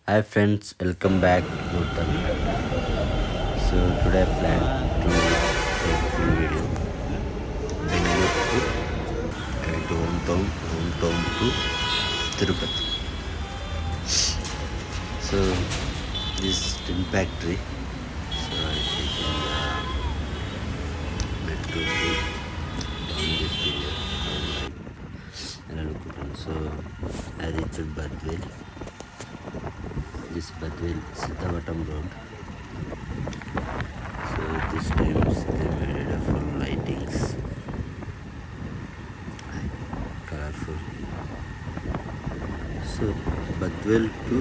Hi friends, welcome back to Tan Family. So today I plan to take a full video. Bangalore to hometown to Tirupati. So this tin factory. So I taking the metro to down this video. So I reached Badvel. This Badvel Siddhavatam road. So this times they made it full lightings, colorful. So Badvel to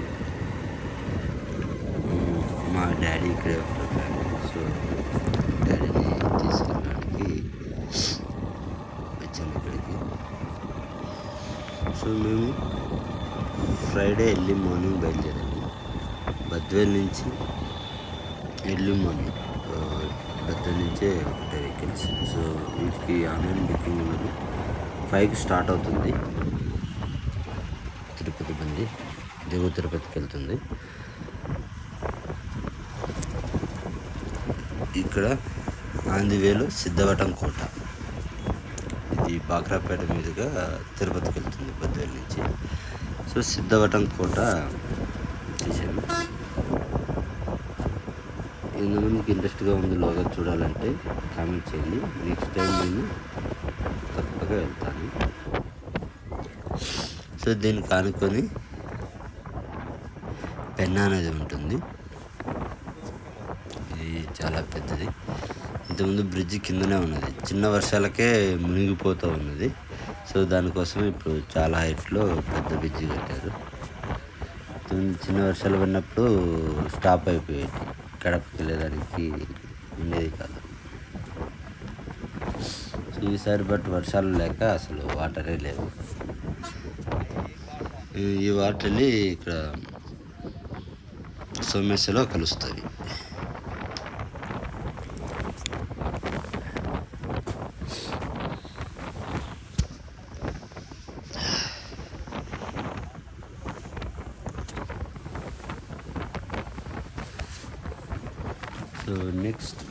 మా daddy ఇక్కడే ఉంటారు family. So డాడీని తీసుకెళ్ళడానికి వచ్చాము ఇక్కడికి. So మేము Friday early morning బయలుదేరాము బద్వేల్ నుంచి. ఎర్లీ మార్నింగ్ బద్వేల్ నుంచే ఒకటే వెహికల్స్. సో వీటికి ఆన్లైన్ బుకింగ్ ఉన్నది. 5కి స్టార్ట్ అవుతుంది. తిరుపతి బండి దిగువ తిరుపతికి వెళ్తుంది. ఇక్కడ ఆంధ్రవేలో సిద్ధవటం కోట, ఇది బాక్రాపేట మీదుగా తిరుపతికి వెళ్తుంది బద్వేల్ నుంచి. సో సిద్ధవటం కోట చూసాము. ఎంతమందికి ఇంట్రెస్ట్గా ఉంది లోగా చూడాలంటే కామెంట్ చేయండి. నెక్స్ట్ టైం నేను తప్పగా వెళ్తాను. సో దీన్ని కానుకొని పెన్నా అనేది ఉంటుంది. ఇది చాలా పెద్దది. ఇంతకుముందు బ్రిడ్జి కిందనే ఉన్నది, చిన్న వర్షాలకే మునిగిపోతూ ఉన్నది. సో దానికోసం ఇప్పుడు చాలా హైట్లో పెద్ద బ్రిడ్జి కట్టారు. చిన్న వర్షాలు పడినప్పుడు స్టాప్ అయిపోయేది, కడపకి వెళ్ళడానికి ఉండేది కాదు. సో ఈసారి బట్ వర్షాలు లేక అసలు వాటరే లేవు. ఈ వాటర్ వెళ్ళి ఇక్కడ సోమేశ్వరలో కలుస్తుంది. సో నెక్స్ట్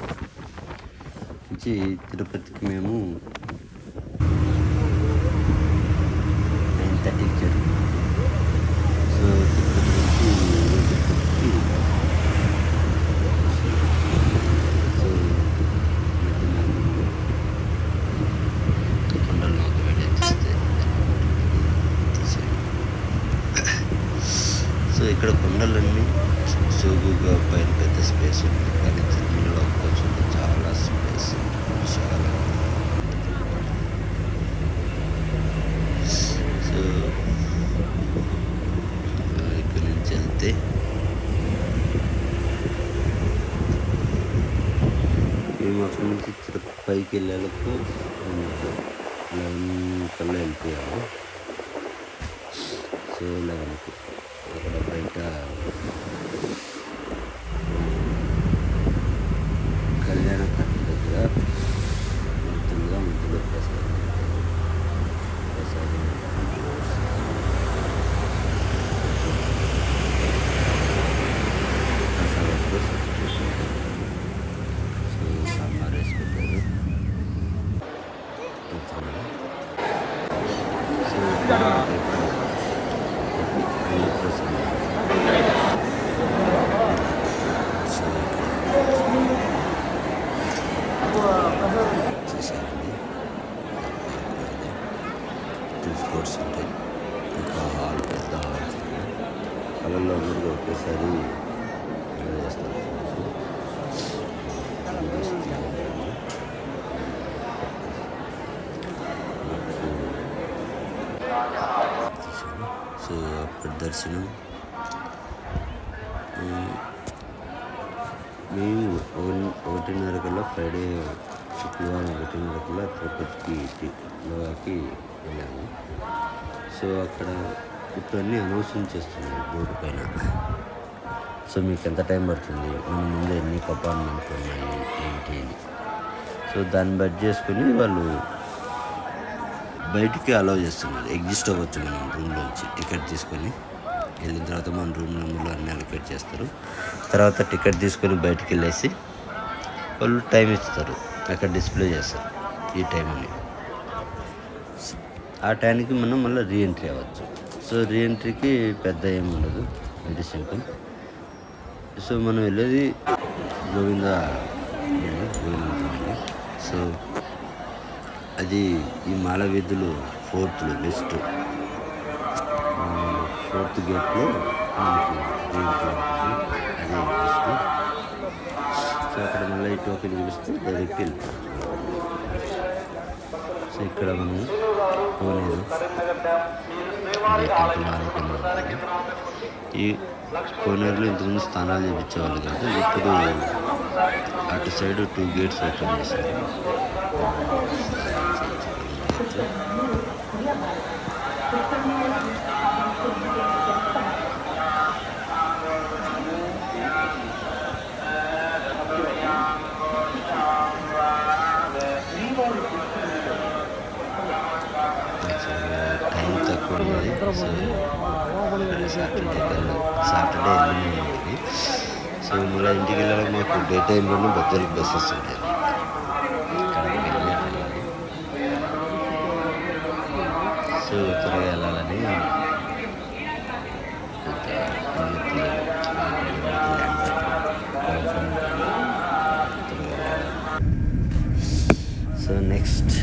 నుంచి తిరుపతికి మేము 9:30కి చేరుకున్నాము. సో తిరుపతి నుంచి తిరుపతికి కొండలు నాకు వెళ్ళేస్తే. సో ఇక్కడ కొండలన్నీ సోగుగా పైన పెద్ద స్పేస్ ఉంది, కానీ తిరుమలలో కొంచెం చాలా స్పేస్ చాలా. సో ఇక్కడి నుంచి వెళ్తే మేము అక్కడి నుంచి తిరుపతి పైకి వెళ్ళేలకు 11 కల్లా వెళ్ళిపోయాము. సో 11కి అక్కడ బయట కళ్యాణ కట్ట దగ్గర మొత్తంగా ముద్దులో ప్రసాదం సో సాంబార్ వేసి పెట్టారు. సో స్పోర్ట్స్ ఉంటాయి, ఇంకా హాల్, పెద్ద హాల్స్ హాల్లో అందరికీ ఒకేసారి చేస్తారు. సో అప్పటి దర్శనం మేము 1:30 కల్లా ఫ్రైడే శుక్రవారం 1:30 కల్లా తిరుపతికి వెళ్ళాము. సో అక్కడ ఇప్పుడు అన్నీ అనౌన్స్మెంట్ చేస్తున్నారు బోర్డు పైన. సో మీకు ఎంత టైం పడుతుంది, మన ముందు ఎన్ని అపార్ట్మెంట్లు ఉన్నాయి ఏంటి అని. సో దాన్ని బట్టి చేసుకొని వాళ్ళు బయటికి అలౌ చేస్తున్నారు. ఎగ్జిస్ట్ అవ్వచ్చు మనం రూమ్లోంచి టికెట్ తీసుకొని. వెళ్ళిన తర్వాత మన రూమ్ నెంబర్లు అన్నీ అలొకేట్ చేస్తారు. తర్వాత టికెట్ తీసుకొని బయటికి వెళ్ళేసి వాళ్ళు టైం ఇస్తారు, అక్కడ డిస్ప్లే చేస్తారు ఈ టైం అని. ఆ టైంకి మనం మళ్ళీ రీఎంట్రీ అవ్వచ్చు. సో రీఎంట్రీకి పెద్ద ఏమి ఉండదు, వెరీ సింపుల్. సో మనం వెళ్ళేది గోవింద వెళ్ళి. సో అది ఈ మాల వీధులు ఫోర్త్ గేట్లో మనకి రీఎంట్రీ ఉంటుంది, అదే బెస్ట్. సో అక్కడ మళ్ళీ ఈ టోకెన్ చూపిస్తే డైరెక్ట్ వెళ్ళిపోతుంది. సో ఇక్కడ మనం కోనేరు టెంపుల్ ఆనుకుని ఈ కోనేరులో ఇంతకుముందు స్నానాలు చేయించేవాళ్ళు కాదు, ఇప్పుడు అటు సైడ్ 2 గేట్స్ ఓపెన్ చేశారు. టైం తక్కువ ఉన్నది. సో సాటర్డే వెళ్ళింది. సో మళ్ళీ ఇంటికి వెళ్ళాలి, మాకు డే టైంలోనే బద్దలకు బస్సెస్ ఉండేది. సో త్వరగా వెళ్ళాలని సో నెక్స్ట్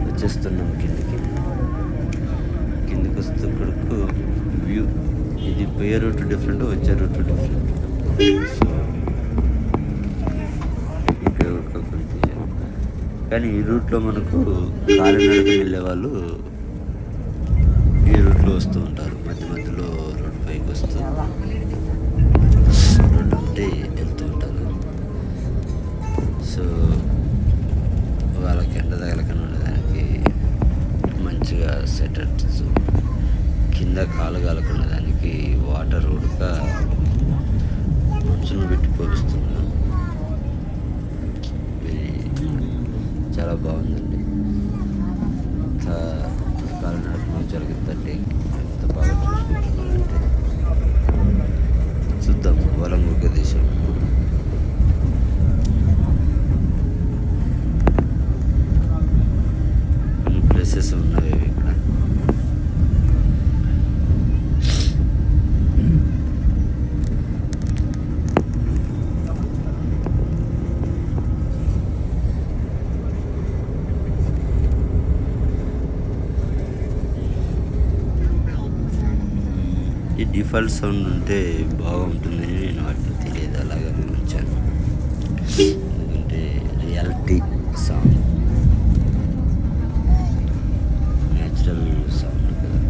వచ్చేస్తున్నాం కిందికి వస్తూ కొడుకు వ్యూ. ఇది పోయే రూట్ డిఫరెంట్, వచ్చే రూట్ డిఫరెంట్. సో ఇక్కడ కానీ ఈ రూట్లో మనకు కాలినడకని వెళ్ళే వాళ్ళు ఈ రూట్లో వస్తూ ఉంటారు. మధ్యలో రోడ్ పైకి వస్తూ రోడ్డు ఉంటే వెళ్తూ ఉంటారు. సో వాళ్ళకి ఎండ తగలకని ఉండడానికి మంచిగా సెటర్స్, కింద కాలు కాలకుండా దానికి వాటర్ ఉడక మనుషులను పెట్టి పోలుస్తున్నాను. చాలా బాగుందండి. ఎంత కాలు నడపడం జరుగుతుందండి, ఎంత బాగా చూసుకుంటున్నారంటే. చూద్దాం వలంగుక దేశం. కొన్ని ప్లేసెస్ ఉన్నవి ఇక్కడ. ఈ డిఫాల్ట్ సౌండ్ ఉంటే బాగుంటుందని నేను వాటిని తెలియదు అలాగే వివరించాను. ఎందుకంటే రియాలిటీ సౌండ్, న్యాచురల్ సౌండ్ కదా.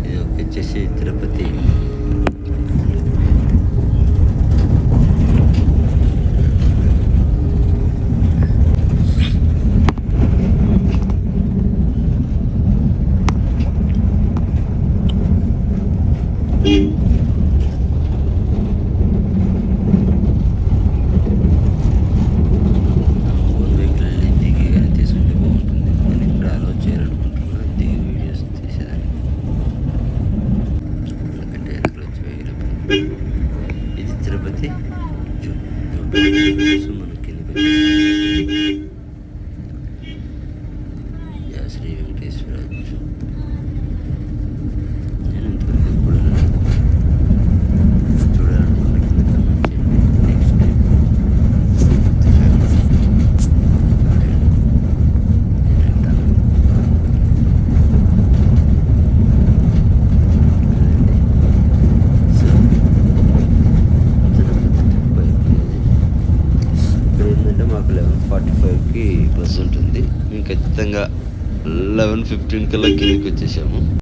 ఇది వచ్చేసి తిరుపతి. ఓన్ వెహికల్ దిగి కానీ శ్రీ వెంకటేశ్వర నేను ఇంతవరకు ఎప్పుడు చూడాలనుకుంటే కింద కామెంట్ చేయండి. నెక్స్ట్ టైం నేను వెళ్తాను. సో ఇక్కడ ఏంటంటే మాకు 11:45కి బస్సు ఉంటుంది. మేము ఖచ్చితంగా 11:15 కల్లా కిందకి వచ్చేసాము.